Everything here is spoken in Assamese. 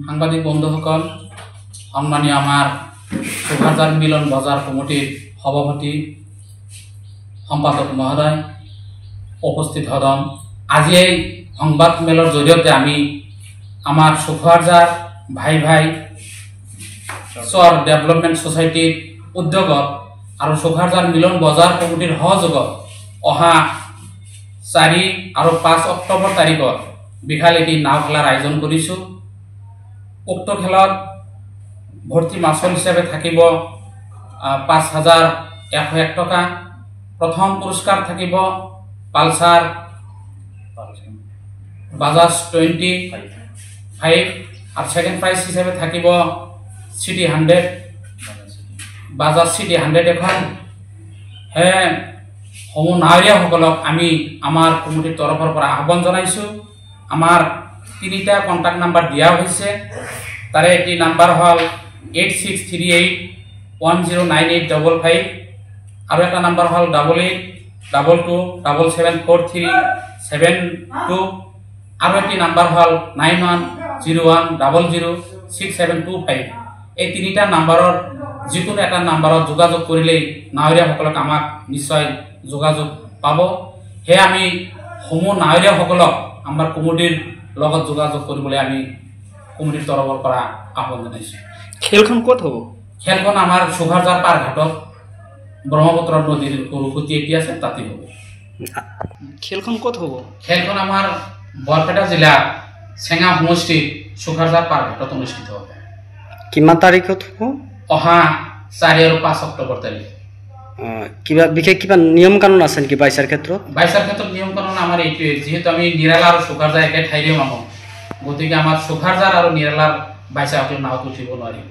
সাংবাদিক বন্ধুসকল, সম্মানীয় আমাৰ সুভাষজাৰ মিলন বজাৰ কমিটিৰ সভাপতি সম্পাদক মহোদয় উপস্থিত হদম। আজি এই সংবাদ মেলৰ জৰিয়তে আমি আমাৰ সুভাষজাৰ ভাই ভাই চৰ ডেভেলপমেণ্ট সোসাইটিৰ উদ্যোগত আৰু সুভাষজাৰ মিলন বজাৰ কমিটিৰ সহযোগত অহা 4 আৰু 5 অক্টোবৰ তাৰিখত বিশাল এটি নাও খেলাৰ আয়োজন কৰিছোঁ। উক্ত খেলত ভৰ্তি মাচুল হিচাপে থাকিব ৫,১০১ টকা। প্ৰথম পুৰস্কাৰ থাকিব পালচাৰ বাজাজ 25 আৰু সেকেন্ড প্ৰাইজ হিচাপে থাকিব সিটি 100 বাজাজ সিটি 100 এখন। হে সমূহ নাগৰিকসকলক আমি আমাৰ কমিটিৰ তৰফৰ পৰা আহ্বান জনাইছোঁ। আমাৰ 3টা কন্টাক্ট নাম্বাৰ দিয়া হৈছে। তাৰে এটি নাম্বাৰ হ'ল 8638109855 আৰু এটা নাম্বাৰ হ'ল 8822774372 আৰু এটি নাম্বাৰ হ'ল 9101006725। এই 3টা নাম্বাৰৰ যিকোনো এটা নাম্বাৰত যোগাযোগ কৰিলেই নাগৰিকসকলক আমাক নিশ্চয় যোগাযোগ পাব। হে আমি সমূহ নাগৰিকসকলক আমাৰ কমিটিৰ লগত যোগাযোগ কৰিবলৈ আমি কমিটিৰ তৰফৰ পৰা আহ্বান জনাইছোঁ। খেলখন ক'ত হ'ব? খেলখন আমাৰ সুভাষজাৰ পাৰঘাটত ব্ৰহ্মপুত্ৰ নদীৰ সৰুসুতি এটি আছে, তাতে হ'ব। খেলখন ক'ত হ'ব? খেলখন আমাৰ বৰপেটা জিলাৰ চেঙা সমষ্টিৰ সুভাষজাৰ পাৰঘাটত অনুষ্ঠিত হ'ব। কিমান তাৰিখত হ'ব? অহা 4 আৰু 5 অক্টোবৰ তাৰিখ। কিবা বিশেষ কিবা নিয়ম কানুন আছে নেকি বাইচাৰ ক্ষেত্ৰত? বাইচাৰ ক্ষেত্ৰত নিয়ম কানুন আমাৰ এইটোৱে, যিহেতু আমি নিৰালা আৰু সুভাষজাৰ একে ঠাইৰে মানুহ, গতিকে আমাৰ সুভাষজাৰ আৰু নিৰালাৰ বাইচাসকলে নাৱত উঠিব নোৱাৰিব।